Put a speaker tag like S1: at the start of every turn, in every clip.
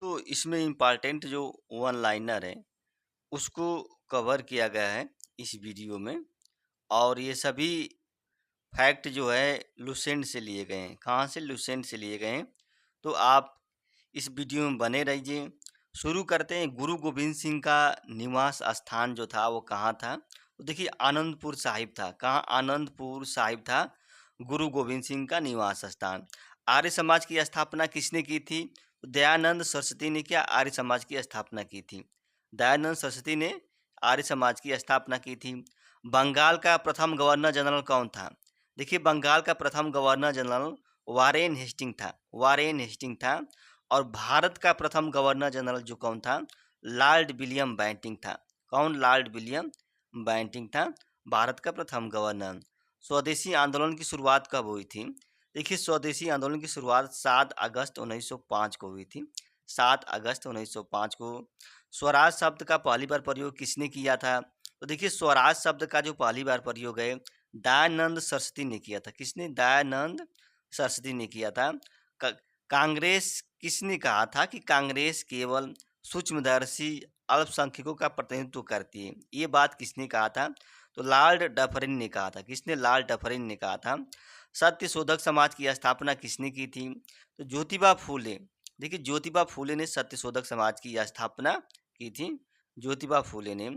S1: तो इसमें इम्पोर्टेंट जो वन लाइनर है, उसको कवर किया गया है इस वीडियो में। और ये सभी फैक्ट जो है लुसेंट से लिए गए हैं। कहाँ से? लुसेंट से लिए गए हैं। तो आप इस वीडियो में बने रहिए। शुरू करते हैं। गुरु गोविंद सिंह का निवास स्थान जो था वो कहाँ था? तो देखिए आनंदपुर साहिब था। कहाँ? आनंदपुर साहिब था गुरु गोविंद सिंह का निवास स्थान। आर्य समाज की स्थापना किसने की थी? तो दयानंद सरस्वती ने क्या आर्य समाज की स्थापना की थी? दयानंद सरस्वती ने आर्य समाज की स्थापना की थी। बंगाल का प्रथम गवर्नर जनरल कौन था? देखिए बंगाल का प्रथम गवर्नर जनरल वारेन हेस्टिंग था। वारेन हेस्टिंग था। और भारत का प्रथम गवर्नर जनरल जो कौन था? लॉर्ड विलियम बेंटिंक था। कौन? लॉर्ड विलियम बेंटिंक था भारत का प्रथम गवर्नर। स्वदेशी आंदोलन की शुरुआत कब हुई थी? देखिए स्वदेशी आंदोलन की शुरुआत 7 अगस्त 1905 को हुई थी। 7 अगस्त 1905 को। स्वराज शब्द का पहली बार प्रयोग किसने किया था? तो देखिए स्वराज शब्द का जो पहली बार प्रयोग है दयानंद सरस्वती ने किया था। किसने? दयानंद सरस्वती ने किया था। कांग्रेस किसने कहा था कि कांग्रेस केवल सूक्ष्मदर्शी अल्पसंख्यकों का प्रतिनिधित्व करती है? ये बात किसने कहा था? तो लॉर्ड डफरिन ने कहा था। किसने? लॉर्ड डफरिन ने कहा था। सत्य शोधक समाज की स्थापना किसने की थी? तो ज्योतिबा फूले। देखिए ज्योतिबा फूले ने सत्य शोधक समाज की स्थापना की थी। ज्योतिबा फूले ने।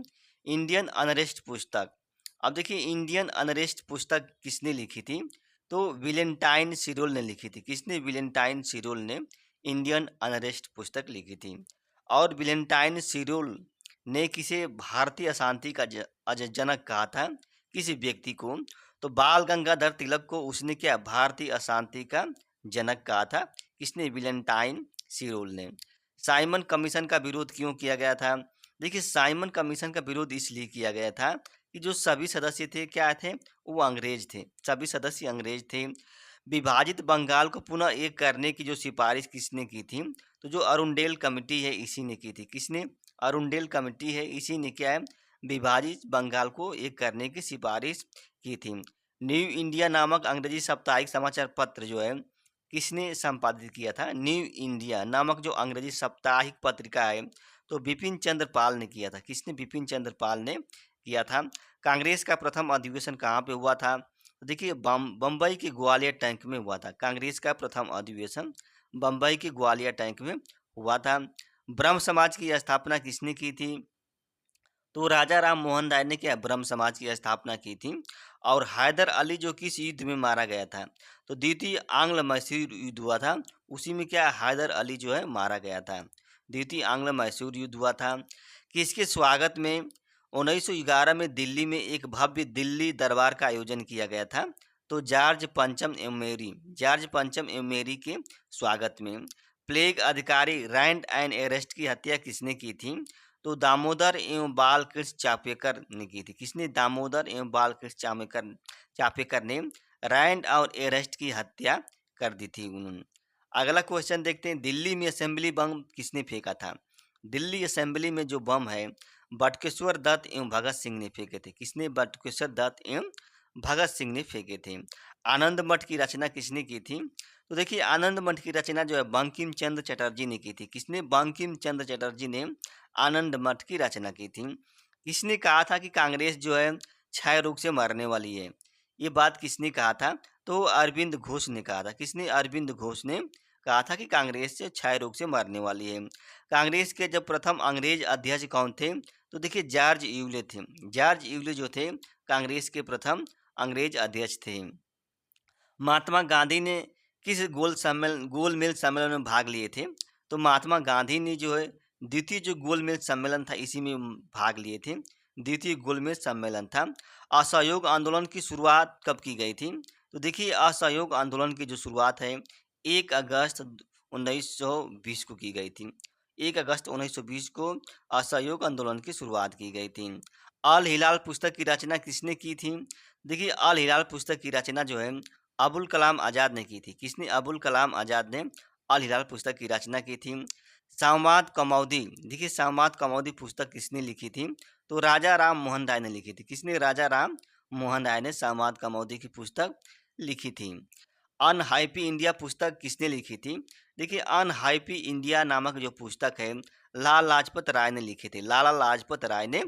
S1: इंडियन अनरेस्ट पुस्तक। अब देखिए इंडियन अनरेस्ट पुस्तक किसने लिखी थी? तो विलेंटाइन सिरोल ने लिखी थी। किसने? विलेंटाइन सिरोल ने इंडियन अनरेस्ट पुस्तक लिखी थी। और विलेंटाइन सिरोल ने किसे भारतीय अशांति का जनक कहा था? किसी व्यक्ति को? तो बाल गंगाधर तिलक को उसने क्या भारतीय अशांति का जनक कहा था? किसने? विलेंटाइन सिरोल ने। साइमन कमीशन का विरोध क्यों किया गया था? देखिए साइमन कमीशन का विरोध इसलिए किया गया था कि जो सभी सदस्य थे क्या थे? वो अंग्रेज थे। सभी सदस्य अंग्रेज थे। विभाजित बंगाल को पुनः एक करने की जो सिफारिश किसने की थी? तो जो अरुणडेल कमेटी है इसी ने की थी। किसने? अरुणडेल कमेटी है इसी ने क्या है? विभाजित बंगाल को एक करने की सिफारिश की थी। न्यू इंडिया नामक अंग्रेजी साप्ताहिक समाचार पत्र जो है किसने संपादित किया था? न्यू इंडिया नामक जो अंग्रेजी साप्ताहिक पत्रिका है तो बिपिन चंद्र पाल ने किया था। किसने? बिपिन चंद्र पाल ने किया था। कांग्रेस का प्रथम अधिवेशन कहाँ पे हुआ था? तो देखिए बम्बई के ग्वालियर टैंक में हुआ था। कांग्रेस का प्रथम अधिवेशन बम्बई के ग्वालियर टैंक में हुआ था। ब्रह्म समाज की स्थापना किसने की थी? तो राजा राम मोहन राय ने क्या ब्रह्म समाज की स्थापना की थी। और हैदर अली जो किस युद्ध में मारा गया था? तो द्वितीय आंग्ल मैसूर युद्ध हुआ था। उसी में क्या हैदर अली जो है मारा गया था। द्वितीय आंग्ल मैसूर युद्ध हुआ था। किसके स्वागत में 1911 में दिल्ली में एक भव्य दिल्ली दरबार का आयोजन किया गया था? तो जॉर्ज पंचम एवं मेरी। जॉर्ज पंचम एवं मेरी के स्वागत में। प्लेग अधिकारी रैंड एंड एरेस्ट की हत्या किसने की थी? तो दामोदर एवं बालकृष्ण चापेकर ने की थी। किसने? दामोदर एवं बालकृष्ण चापेकर ने रैंड और एरेस्ट की हत्या कर दी थी उन्होंने। अगला क्वेश्चन देखते हैं। दिल्ली में असेंबली बम किसने फेंका था? दिल्ली असेंबली में जो बम है बटुकेश्वर दत्त एवं भगत सिंह ने फेंके थे। किसने? बटुकेश्वर दत्त एवं भगत सिंह ने फेंके थे। आनंद मठ की रचना किसने की थी? तो देखिए आनंद मठ की रचना जो है बंकिम चंद्र चटर्जी ने की थी। किसने? बंकिम चंद्र चटर्जी ने आनंद मठ की रचना की थी। किसने कहा था कि कांग्रेस जो है क्षय रोग से मरने वाली है? ये बात किसने कहा था? तो अरविंद घोष ने कहा था। किसने? अरविंद घोष ने कहा था कि कांग्रेस से क्षय रोग से मरने वाली है। कांग्रेस के जब प्रथम अंग्रेज अध्यक्ष कौन थे? तो देखिए जॉर्ज यूले थे। जॉर्ज यूले जो थे कांग्रेस के प्रथम अंग्रेज अध्यक्ष थे। महात्मा गांधी ने किस गोलमेज सम्मेलन में भाग लिए थे? तो महात्मा गांधी ने जो है द्वितीय जो गोलमेज सम्मेलन था इसी में भाग लिए थे। द्वितीय गोलमेज सम्मेलन था। असहयोग आंदोलन की शुरुआत कब की गई थी? तो देखिए असहयोग आंदोलन की जो शुरुआत है 1 अगस्त 1920 को की गई थी। 1 अगस्त 1920 को असहयोग आंदोलन की शुरुआत की गई थी। अल हिलाल पुस्तक की रचना किसने की थी? देखिए अल हिलाल पुस्तक की रचना जो है अबुल कलाम आज़ाद ने की थी। किसने? अबुल कलाम आज़ाद ने अल हिलाल पुस्तक की रचना की थी। संवाद कमौदी। देखिए संवाद कमौदी पुस्तक किसने लिखी थी? तो राजा राम मोहन राय ने लिखी थी। किसने? राजा राम मोहन राय ने संवाद कमौदी की पुस्तक लिखी थी। अनहैप्पी इंडिया पुस्तक किसने लिखी थी? देखिए अनहैप्पी इंडिया नामक जो पुस्तक है लाला लाजपत राय ने लिखे थे, लाला लाजपत राय ने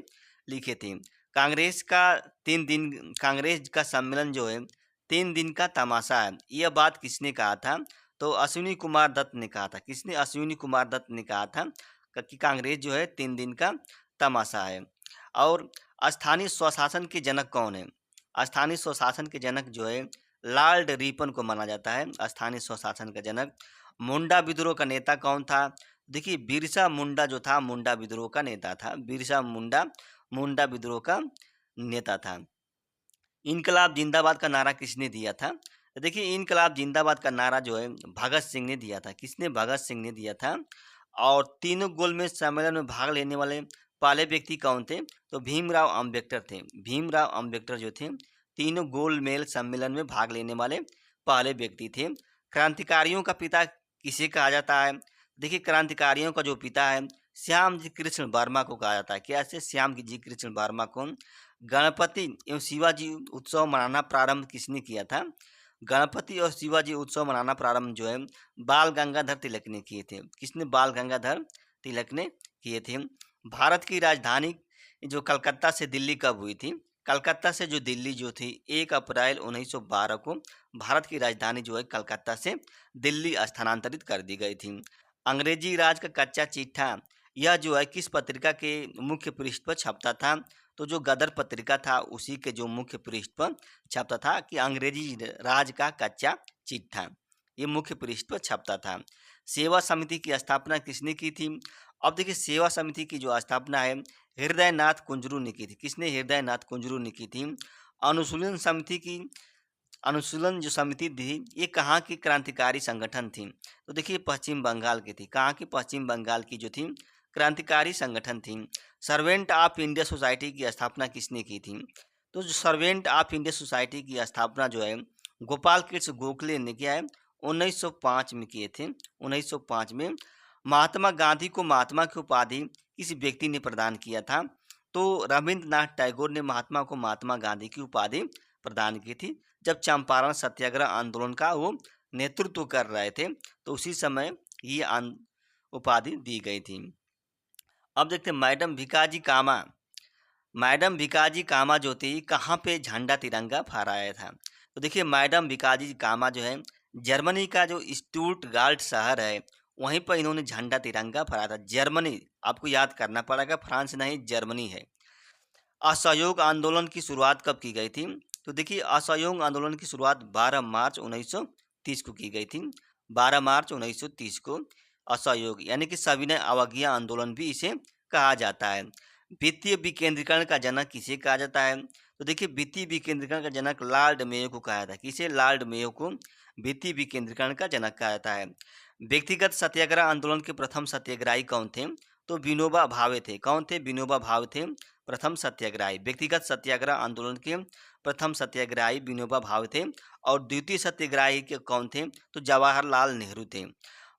S1: लिखे थे। कांग्रेस का 3 दिन कांग्रेस का सम्मेलन जो है 3 दिन का तमाशा है, यह बात किसने कहा था? तो अश्विनी कुमार दत्त ने कहा था। किसने? अश्विनी कुमार दत्त ने कहा था कि कांग्रेस जो है 3 दिन का तमाशा है। और स्थानीय स्वशासन के जनक कौन है? स्थानीय स्वशासन के जनक जो है लॉर्ड रिपन को माना जाता है स्थानीय स्वशासन का जनक। मुंडा विद्रोह का नेता कौन था? देखिए बिरसा मुंडा जो था मुंडा विद्रोह का नेता था। बिरसा मुंडा मुंडा विद्रोह का नेता था। इनकलाब जिंदाबाद का नारा किसने दिया था? तो देखिए इनकलाब जिंदाबाद का नारा जो है भगत सिंह ने दिया था। किसने? भगत सिंह ने दिया था। और तीनों गोलमेज सम्मेलन में भाग लेने वाले पहले व्यक्ति कौन थे? तो भीमराव अंबेडकर थे। भीमराव अंबेडकर जो थे तीनों गोलमेज सम्मेलन में भाग लेने वाले पहले व्यक्ति थे। क्रांतिकारियों का पिता किसे कहा जाता है? देखिए क्रांतिकारियों का जो पिता है श्याम जी कृष्ण वर्मा को कहा जाता है। क्या से? श्याम जी कृष्ण वर्मा को। गणपति एवं शिवाजी उत्सव मनाना प्रारंभ किसने किया था? गणपति और शिवाजी उत्सव मनाना प्रारंभ जो है बाल गंगाधर तिलक ने किए थे। किसने? बाल गंगाधर तिलक ने किए थे। भारत की राजधानी जो कलकत्ता से दिल्ली कब हुई थी? कलकत्ता से जो दिल्ली जो थी 1 अप्रैल 1912 को भारत की राजधानी जो है कलकत्ता से दिल्ली स्थानांतरित कर दी गई थी। अंग्रेजी राज का कच्चा चिट्ठा यह जो है किस पत्रिका के मुख्य पृष्ठ पर छपता था? तो जो गदर पत्रिका था उसी के जो मुख्य पृष्ठ पर छपता था कि अंग्रेजी राज का कच्चा चिट्ठा, ये मुख्य पृष्ठ पर छपता था। सेवा समिति की स्थापना किसने की थी? अब देखिए सेवा समिति की जो स्थापना है हृदयनाथ कुंजरू ने की थी। किसने? हृदयनाथ कुंजरू ने की थी। अनुशीलन समिति की अनुशीलन जो समिति थी ये कहाँ की क्रांतिकारी संगठन थी? तो देखिए पश्चिम बंगाल की थी। कहाँ की? पश्चिम बंगाल की जो थी क्रांतिकारी संगठन थी। सर्वेंट ऑफ इंडिया सोसाइटी की स्थापना किसने की थी? तो जो सर्वेंट ऑफ इंडिया सोसाइटी की स्थापना जो है गोपाल कृष्ण गोखले ने किया है 1905 में किए थे। 1905 में। महात्मा गांधी को महात्मा की उपाधि किस व्यक्ति ने प्रदान किया था? तो रविंद्रनाथ टैगोर ने महात्मा को महात्मा गांधी की उपाधि प्रदान की थी जब चंपारण सत्याग्रह आंदोलन का वो नेतृत्व कर रहे थे, तो उसी समय ये उपाधि दी गई थी। अब देखते हैं मैडम भिकाजी कामा। मैडम भिकाजी कामा जो थी कहाँ पे झंडा तिरंगा फहराया था? तो देखिए मैडम भिकाजी कामा जो है जर्मनी का जो स्टुटगार्ट शहर है वहीं पर इन्होंने झंडा तिरंगा फहराया था। जर्मनी, आपको याद करना पड़ेगा, फ्रांस नहीं जर्मनी है। असहयोग आंदोलन की शुरुआत कब की गई थी? तो देखिए असहयोग आंदोलन की शुरुआत 12 मार्च 1930 को की गई थी। 12 मार्च 1930 को असहयोग यानी कि सविनय अवज्ञा आंदोलन भी इसे कहा जाता है। वित्तीय विकेंद्रीकरण का जनक किसे कहा जाता है? तो देखिए वित्तीय विकेंद्रीकरण का जनक लॉर्ड मेयो को कहा जाता है। किसे? लॉर्ड मेयो को वित्तीय विकेंद्रीकरण का जनक कहा जाता है। व्यक्तिगत सत्याग्रह आंदोलन के प्रथम सत्याग्रही कौन थे? तो विनोबा भावे थे। कौन थे? विनोबा भावे थे प्रथम सत्याग्रही। व्यक्तिगत सत्याग्रह आंदोलन के प्रथम सत्याग्रही विनोबा भावे थे। और द्वितीय सत्याग्रही के कौन थे? तो जवाहरलाल नेहरू थे।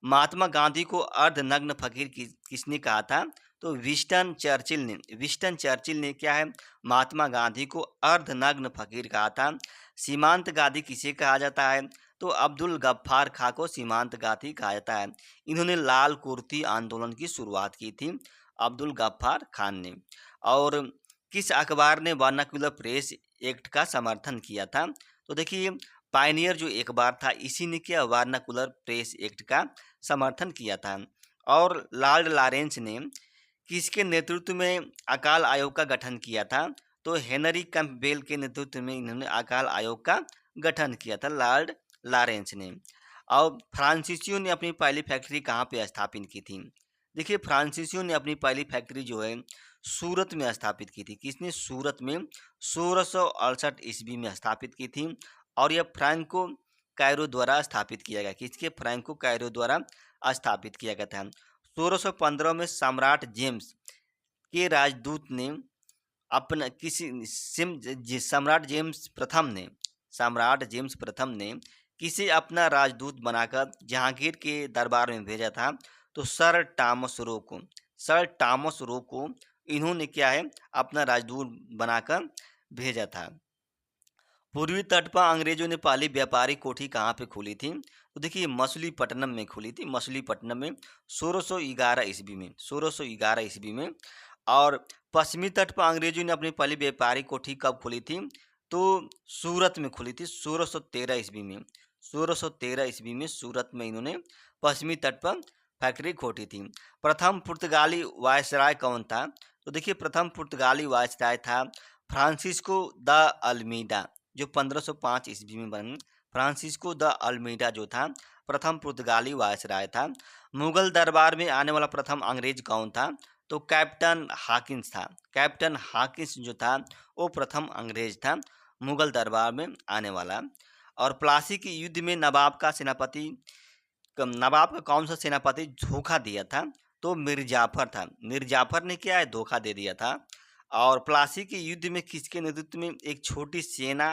S1: महात्मा गांधी को अर्धनग्न फकीर किसने कहा था? तो विंस्टन चर्चिल ने। विंस्टन चर्चिल ने क्या है महात्मा गांधी को अर्धनग्न फकीर कहा था। सीमांत गांधी किसे कहा जाता है? तो अब्दुल गफ्फार खां को सीमांत गांधी कहा जाता है। इन्होंने लाल कुर्ती आंदोलन की शुरुआत की थी, अब्दुल गफ्फार खान ने। और किस अखबार ने वर्नाक्युलर प्रेस एक्ट का समर्थन किया था? तो देखिए पायनियर जो अखबार था इसी ने क्या वर्नाक्युलर प्रेस एक्ट का समर्थन किया था। और लॉर्ड लॉरेंस ने किसके नेतृत्व में अकाल आयोग का गठन किया था? तो हेनरी कैंपबेल के नेतृत्व में इन्होंने अकाल आयोग का गठन किया था लॉर्ड लॉरेंस ने। और फ्रांसीसियों ने अपनी पहली फैक्ट्री कहाँ पे स्थापित की थी? देखिए फ्रांसीसियों ने अपनी पहली फैक्ट्री जो है सूरत में स्थापित की थी। किसने? सूरत में 1668 ईस्वी में स्थापित की थी। और यह फ्रैंको कायरो द्वारा स्थापित किया गया। किसके? फ्रैंको कायरो द्वारा स्थापित किया गया था। 1615 में सम्राट जेम्स के राजदूत ने अपना सम्राट जेम्स प्रथम ने किसे अपना राजदूत बनाकर जहांगीर के दरबार में भेजा था? तो सर टॉमस रो को। सर टॉमस रो को इन्होंने क्या है अपना राजदूत बनाकर भेजा था। पूर्वी तट पर अंग्रेजों ने पहली व्यापारिक कोठी कहाँ पे खोली थी? तो देखिए मछलीपट्टनम में खोली थी, मछलीपट्टनम में 1611 ईस्वी में, 1611 ईस्वी में। और पश्चिमी तट पर अंग्रेजों ने अपनी पहली व्यापारिक कोठी कब खोली थी? तो सूरत में खोली थी 1613 ईस्वी में, 1613 ईस्वी में सूरत में इन्होंने पश्चिमी तट पर फैक्ट्री खोली थी। प्रथम पुर्तगाली वायसराय कौन था? तो देखिए प्रथम पुर्तगाली वायसराय था फ्रांसिस्को द अल्मीडा, जो 1505 ईस्वी में बन। फ्रांसिस्को द अल्मीडा जो था प्रथम पुर्तगाली वायसराय था। मुगल दरबार में आने वाला प्रथम अंग्रेज कौन था? तो कैप्टन हाकिंस था। कैप्टन हाकिंस जो था वो प्रथम अंग्रेज था मुगल दरबार में आने वाला। और प्लासी के युद्ध में नवाब का कौन सा सेनापति धोखा दिया था? तो मिर्जाफर था। मिर्जाफर ने क्या है, धोखा दे दिया था। और प्लासी के युद्ध में किसके नेतृत्व में एक छोटी सेना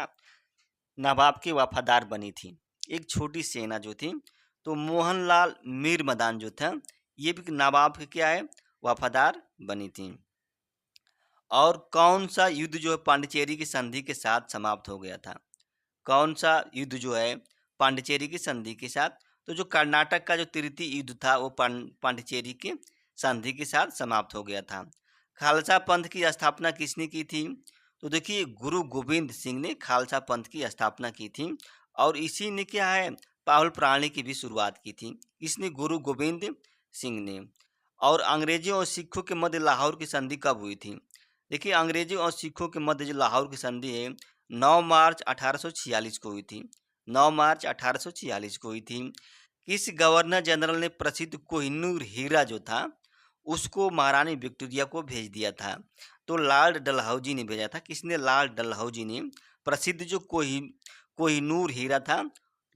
S1: नवाब के वफादार बनी थी? एक छोटी सेना जो थी, तो मोहनलाल मीर मदान जो था ये भी नवाब के क्या है, वफादार बनी थी। और कौन सा युद्ध जो है पांडिचेरी की संधि के साथ समाप्त हो गया था? कौन सा युद्ध जो है पांडिचेरी की संधि के साथ? तो जो कर्नाटक का जो तृतीय युद्ध था वो पांडिचेरी के संधि के साथ समाप्त हो गया था। खालसा पंथ की स्थापना किसने की थी? तो देखिए गुरु गोविंद सिंह ने खालसा पंथ की स्थापना की थी। और इसी ने क्या है, पाहुल प्रणाली की भी शुरुआत की थी। इसने गुरु गोविंद सिंह ने। और अंग्रेजों और सिखों के मध्य लाहौर की संधि कब हुई थी? देखिए अंग्रेजों और सिखों के मध्य जो लाहौर की संधि है 9 मार्च 1846 को हुई थी। 9 मार्च 1846 को हुई थी। किस गवर्नर जनरल ने प्रसिद्ध कोहिनूर हीरा जो था उसको महारानी विक्टोरिया को भेज दिया था? तो लॉर्ड डलहौजी ने भेजा था। किसने? लॉर्ड डलहौजी ने प्रसिद्ध जो कोहिनूर हीरा था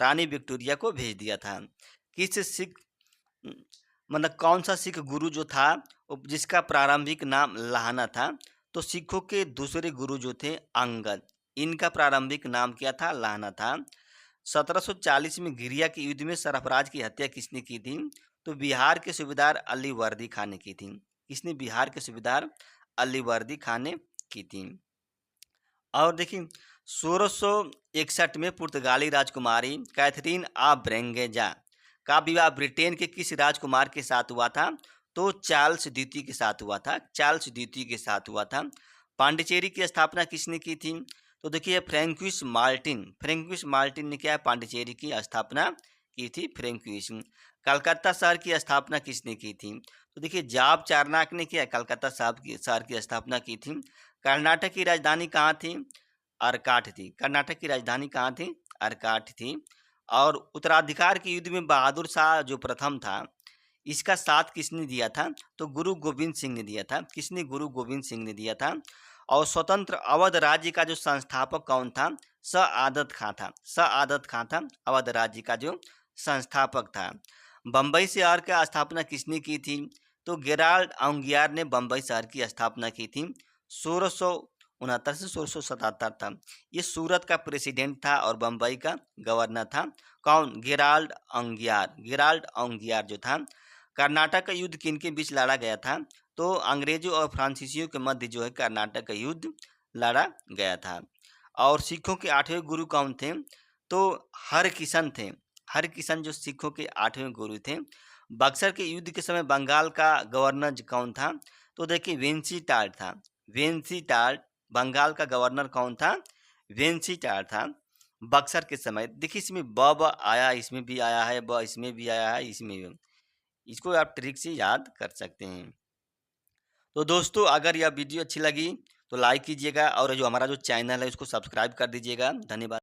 S1: रानी विक्टोरिया को भेज दिया था। किस सिख मतलब कौन सा सिख गुरु जो था जिसका प्रारंभिक नाम लाहना था? तो सिखों के दूसरे गुरु जो थे अंगद, इनका प्रारंभिक नाम क्या था? लाहना था। 1740 में घिरिया के युद्ध में सरफराज की हत्या किसने की थी? तो बिहार के सूबेदार अली वर्दी खान ने की थी। किसने? बिहार के सूबेदार अली वर्दी खान ने की थी। और देखिए 1661 में पुर्तगाली राजकुमारी कैथरीन ऑफ ब्रेंगेजा का विवाह ब्रिटेन के किस राजकुमार के साथ हुआ था? तो चार्ल्स द्वितीय के साथ हुआ था। चार्ल्स द्वितीय के साथ हुआ था। पांडिचेरी की स्थापना किसने की थी? तो देखिए फ्रैंकिश मार्टिन। फ्रैंकिश मार्टिन ने क्या है, पांडिचेरी की स्थापना की थी। फ्रैंकिश। कलकत्ता शहर की स्थापना किसने की थी? तो देखिए जाब चारनाक ने क्या कलकत्ता शहर की स्थापना की थी। कर्नाटक की राजधानी कहाँ थी? अर्काट थी। कर्नाटक की राजधानी कहाँ थी? अर्काट थी। और उत्तराधिकार के युद्ध में बहादुर शाह जो प्रथम था इसका साथ किसने दिया था? तो गुरु गोविंद सिंह ने दिया था। किसने? गुरु गोविंद सिंह ने दिया था। और स्वतंत्र अवध राज्य का जो संस्थापक कौन था? सआदत खां था। सआदत खां था अवध राज्य का जो संस्थापक था। बम्बई शहर का स्थापना किसने की थी? तो गेराल्ड औंगियार ने बम्बई शहर की स्थापना की थी 1669 से 1677 था। ये सूरत का प्रेसिडेंट था और बम्बई का गवर्नर था। कौन? गेराल्ड औंगियार। गेराल्ड औंगियार जो था। कर्नाटक का युद्ध किनके बीच लड़ा गया था? तो अंग्रेजों और फ्रांसीसियों के मध्य जो है कर्नाटक का युद्ध लड़ा गया था। और सिखों के 8वें गुरु कौन थे? तो हरकिशन थे। हरकिशन जो सिखों के 8वें गुरु थे। बक्सर के युद्ध के समय बंगाल का गवर्नर कौन था? तो देखिए वेंसीटार्ड था। वेंसीटार्ड बंगाल का गवर्नर कौन था? वेंसीटार्ड था बक्सर के समय। देखिए इसमें ब आया, इसमें भी आया है, ब इसमें भी आया है, इसमें भी। इसको आप ट्रिक से याद कर सकते हैं। तो दोस्तों अगर यह वीडियो अच्छी लगी तो लाइक कीजिएगा और जो हमारा जो चैनल है उसको सब्सक्राइब कर दीजिएगा। धन्यवाद।